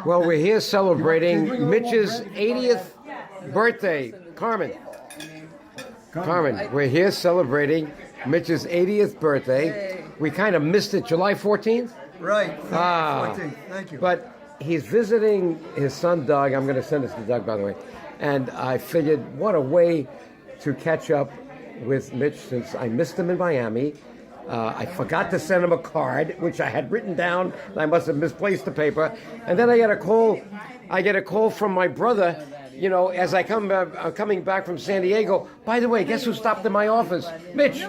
Well, we're here celebrating Mitch's 80th birthday. Carmen, we're here celebrating Mitch's 80th birthday. We kind of missed it, July 14th? Right, 14th, thank you. But he's visiting his son, Doug. I'm going to send this to Doug, by the way. And I figured, what a way to catch up with Mitch since I missed him in Miami. I forgot to send him a card, which I had written down. I must have misplaced the paper. And then I get a call. I get a call from my brother, you know, as I come coming back from San Diego. By the way, guess who stopped in my office? Mitch.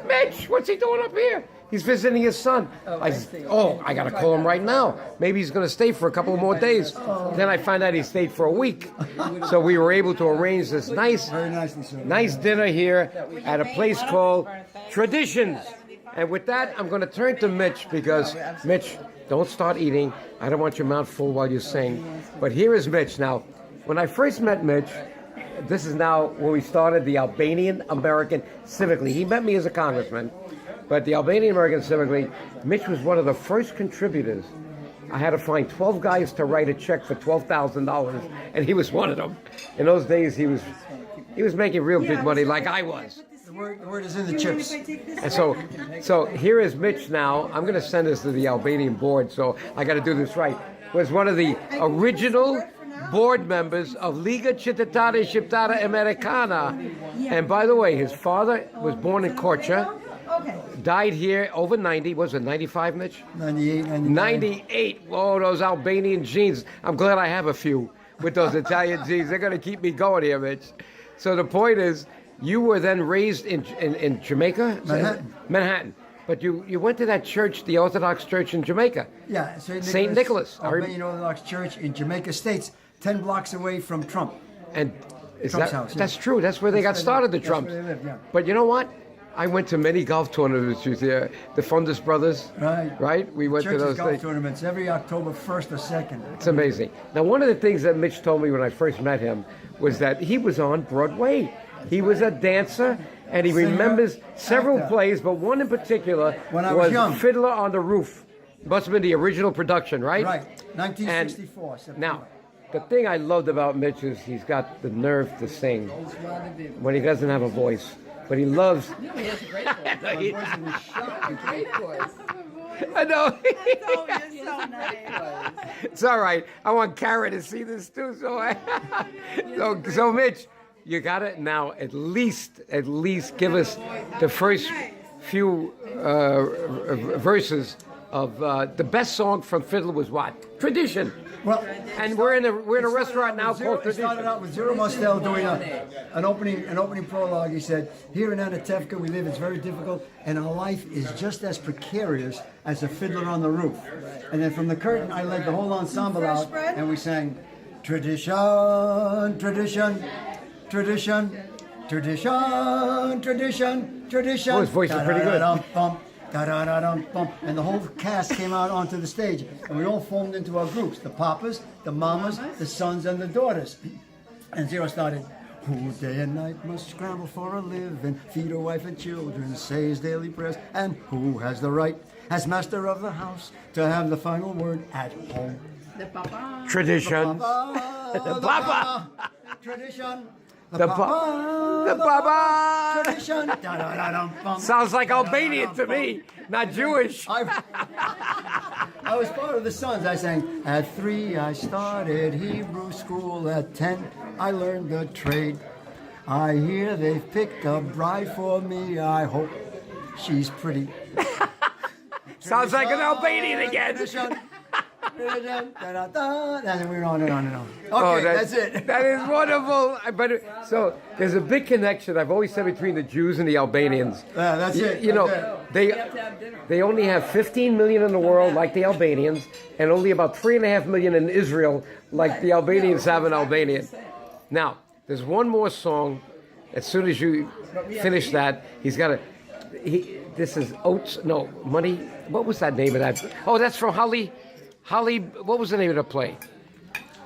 Mitch, what's he doing up here? He's visiting his son. I got to call him right now. Maybe he's going to stay for a couple more days. Then I find out he stayed for a week. So we were able to arrange this nice dinner here at a place called Traditions. And with that, I'm going to turn to Mitch because, Mitch, don't start eating. I don't want your mouth full while you sing. But here is Mitch. Now, when I first met Mitch, this is now when we started the Albanian American Civic League. He met me as a congressman. But the Albanian American Civic League, Mitch was one of the first contributors. I had to find 12 guys to write a check for $12,000, and he was one of them. In those days, he was making real big money like I was. The word is in the chips. And so here is Mitch now. I'm going to send this to the Albanian board, so I got to do this right. Was one of the original board members of Liga Cittadina Shqiptare Americana. And by the way, his father was born in Korça. Died here over 90. Was it 95, Mitch? 98, 99. 98. Oh, those Albanian genes. I'm glad I have a few with those Italian genes. They're going to keep me going here, Mitch. So the point is, you were then raised in Jamaica? Manhattan. But you went to that church, the Orthodox Church in Jamaica. Yeah, St. Nicholas. Albanian Orthodox Church in Jamaica States, 10 blocks away from Trump. And is Trump's that, house, yeah. That's true. That's where they got started, the Trumps. That's where they lived, yeah. But you know what? I went to many golf tournaments with the Fundus brothers. Right? We went to those golf tournaments every October 1st or 2nd. It's amazing. Now, one of the things that Mitch told me when I first met him was that he was on Broadway. He was a dancer, and he remembers several plays, but one in particular was young. Fiddler on the Roof. Must have been the original production, right? Right, 1964. September. Now, the thing I loved about Mitch is he's got the nerve to sing when he doesn't have a voice. But he loves. No, he has a great voice. Great voice. I know. Oh, you're so nice. It's all right. I want Kara to see this too. So Mitch, you got it now. At least give us the first few verses of the best song from Fiddler was what? Tradition. Well, and we're in a restaurant now called Tradition. It started out with Zero Mostel doing an opening prologue. He said, "Here in Anatevka we live. It's very difficult, and our life is just as precarious as a fiddler on the roof." And then from the curtain, I led the whole ensemble out, and we sang, "Tradition, tradition, tradition, tradition, tradition, tradition." Oh, his voice is pretty good. And the whole cast came out onto the stage, and we all formed into our groups: the papas, the mamas, the sons, and the daughters. And Zero started, "Who day and night must scramble for a living, feed her wife and children, say his daily prayers, and who has the right, as master of the house, to have the final word at home." The papa. Tradition. The papa. Tradition. The Baba. Tradition. Sounds like Albanian to me, not Jewish. I was part of the Sons. I sang, "At 3 I started Hebrew school. At 10 I learned the trade. I hear they've picked a bride for me. I hope she's pretty." Sounds like an Albanian again. And we went on and on and on. Okay, that's it. That is wonderful. But so there's a big connection. I've always said between the Jews and the Albanians. That's it. You know, they only have 15 million in the world, like the Albanians, and only about 3.5 million in Israel, like the Albanians have in Albania. Now, there's one more song. As soon as you finish that, he's got a. This is Oats. No, Money. What was that name of that? Oh, that's from Holly. What was the name of the play?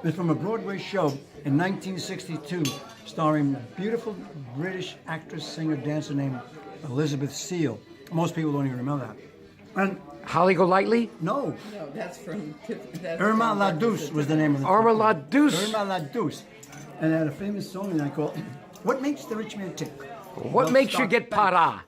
It's from a Broadway show in 1962, starring beautiful British actress, singer, dancer named Elizabeth Seal. Most people don't even remember that. And Holly Golightly? No. No, that's from... That's Irma from La Breakfast Douce at was the Tiffany's. name of the Irma company. La Douce. Irma La Douce. And they had a famous song that called, What Makes the Rich Man Tick? What makes you get para?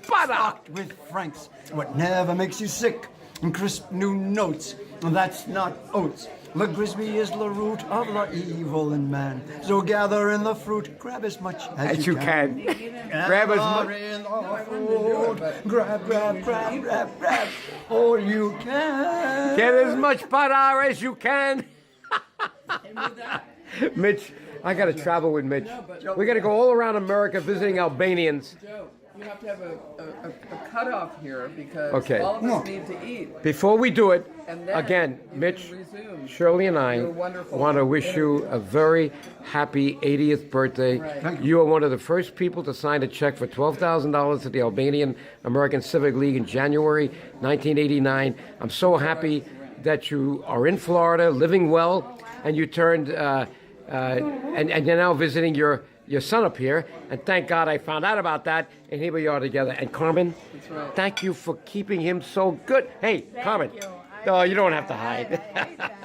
Para. Stocked with francs. What never makes you sick? And crisp new notes. And that's not oats. Le Grisby is the root of the evil in man. So gather in the fruit, grab as much As you can. Grab as much. in the fruit. Grab, grab, grab, grab, grab. All you can. Get as much para as you can. And with that, Mitch, I got to travel with Mitch. but- We got to go all around America visiting Albanians. Joe, you have to have a cutoff here because Okay. all of No. us need to eat. Before we do it, And then again, you can Mitch, resume Shirley, and I your wonderful want to wish you a very happy 80th birthday. Right. You are one of the first people to sign a check for $12,000 to the Albanian American Civic League in January 1989. I'm so happy that you are in Florida, living well, and you turned, and you're now visiting your son up here. And thank God I found out about that, and here we are together. And Carmen, right. thank you for keeping him so good. Hey, Carmen. No, you don't have to hide.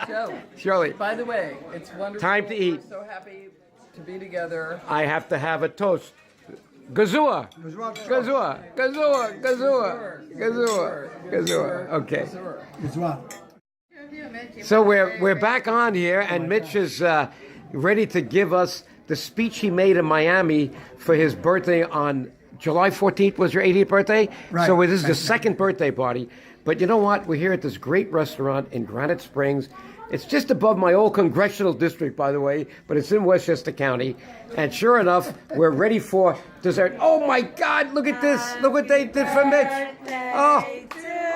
Joe, Shirley, by the way, it's wonderful. Time to eat. We're so happy to be together. I have to have a toast. Gazua. Gazua. Gazua. Gazua. Gazua. Gazua. Okay. It's right. So we're back on here, and Mitch is ready to give us the speech he made in Miami for his birthday on July 14th. Was your 80th birthday? Right. So this is the second birthday party. But you know what? We're here at this great restaurant in Granite Springs. It's just above my old congressional district, by the way, but it's in Westchester County. And sure enough, we're ready for dessert. Oh my God, look at this. Look what they did for Mitch.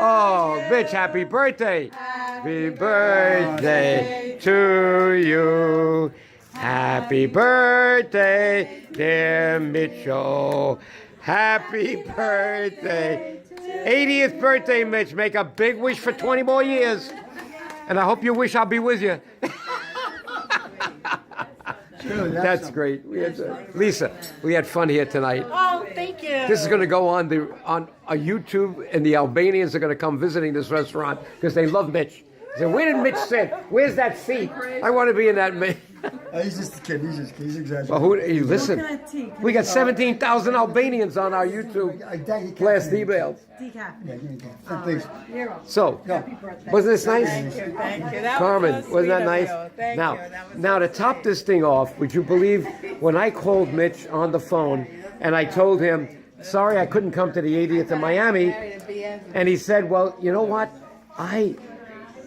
Oh, Mitch, happy birthday. Happy birthday to you. Happy birthday, dear Mitchell. Happy birthday. 80th birthday, Mitch. Make a big wish for 20 more years. And I hope you wish I'll be with you. Sure, That's great. Lisa, we had fun here tonight. Oh, thank you. This is going to go on a YouTube, and the Albanians are going to come visiting this restaurant because they love Mitch. They say, where did Mitch sit? Where's that seat? I want to be in that. He's just a kid. He's exaggerating. Well, listen, we got 17,000 Albanians on our YouTube last emails. Decaf. Yeah, give me that. Please. So, wasn't this nice? Thank you. That Carmen, was so wasn't that sweet of nice? you. Thank Now, you. That was now so to top sweet. this thing off, would you believe when I called Mitch on the phone and I told him, sorry, I couldn't come to the 80th in Miami, and he said, well, you know what? I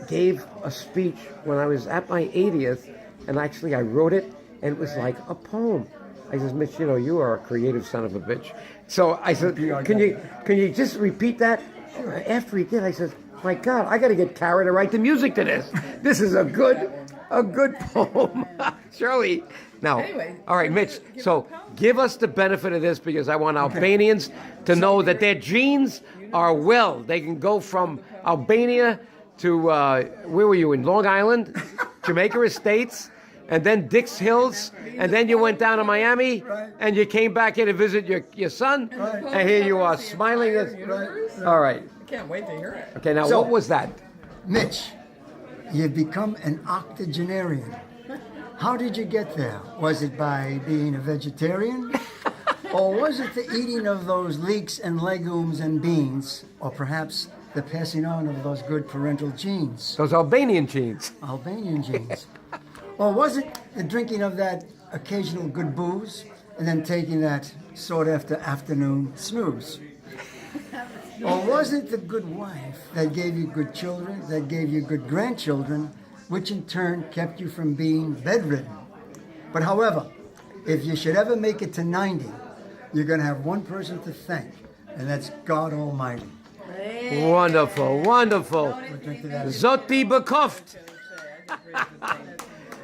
gave a speech when I was at my 80th, and actually I wrote it, and it was like a poem. I said, Mitch, you know, you are a creative son of a bitch. So I said, can you just repeat that? After he did, I said, my God, I got to get Kara to write the music to this. This is a good poem. Shirley. Now, Anyway, all right, Mitch, so give us the benefit of this because I want Albanians to know that their genes are well. They can go from Albania to, where were you, in Long Island, Jamaica Estates, and then Dix Hills, and then you went down to Miami, and you came back here to visit your son, and here you are smiling. All right. I can't wait to hear it. Okay, now So- what was that? Mitch, you've become an octogenarian. How did you get there? Was it by being a vegetarian? Or was it the eating of those leeks and legumes and beans? Or perhaps the passing on of those good parental genes? Those Albanian genes. Albanian genes. Or was it the drinking of that occasional good booze and then taking that sought after afternoon snooze? Or was it the good wife that gave you good children, that gave you good grandchildren, which in turn kept you from being bedridden? But however, if you should ever make it to 90, you're going to have one person to thank, and that's God Almighty. Wonderful, wonderful. Drink to that. Zoti Bakoft.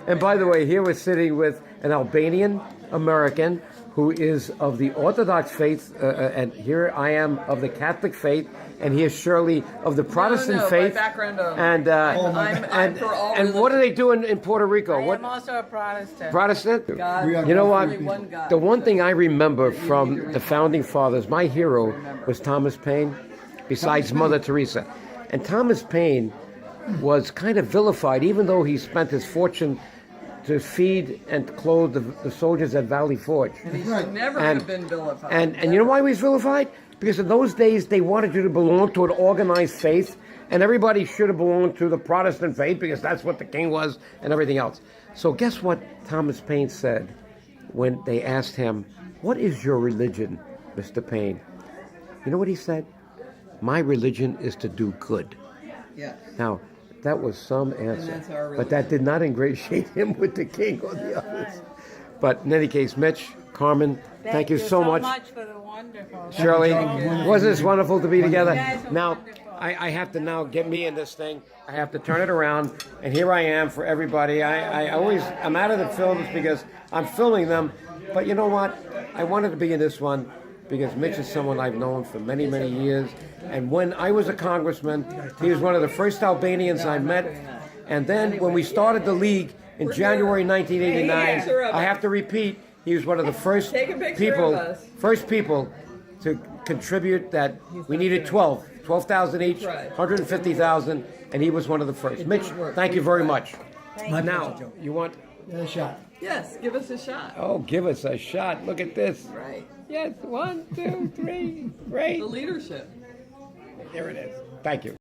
And by the way, here we're sitting with an Albanian American who is of the Orthodox faith, and here I am of the Catholic faith, and here's Shirley of the Protestant my faith. background of- And I'm for all and what do they do in Puerto Rico? I What am also a Protestant. Protestant? God, We are You know what? only one God. The one thing I remember from the founding fathers, my hero was Thomas Paine. besides Mother Teresa. And Thomas Paine was kind of vilified, even though he spent his fortune to feed and clothe the soldiers at Valley Forge. And he should never have been vilified. And you know why he was vilified? Because in those days they wanted you to belong to an organized faith, and everybody should have belonged to the Protestant faith because that's what the king was and everything else. So guess what Thomas Paine said when they asked him, "What is your religion, Mr. Paine?" You know what he said? "My religion is to do good." Yes. Now, that was some answer. that's our But that did not ingratiate him with the king or the others. But in any case, Mitch, Carmen, thank you so much. for the wonderful. Shirley, wasn't this wonderful to be together? guys are Now, wonderful. I have to now get me in this thing. I have to turn it around, and here I am for everybody. I'm out of the films because I'm filming them, but you know what? I wanted to be in this one because Mitch is someone I've known for many, many years. And when I was a congressman, he was one of the first Albanians I met. And then when we started the league in January 1989, I have to repeat, he was one of the first Take a picture people, of us. to contribute that we needed 12,000 each, Right. 150,000, and he was one of the first. Mitch, thank you very much. My Now, pleasure, Joe. you want, Get a shot. Yes, give us a shot. oh, give us a shot. Look at this. Right. Yes, 1, 2, 3. Great. The leadership. There it is. Thank you.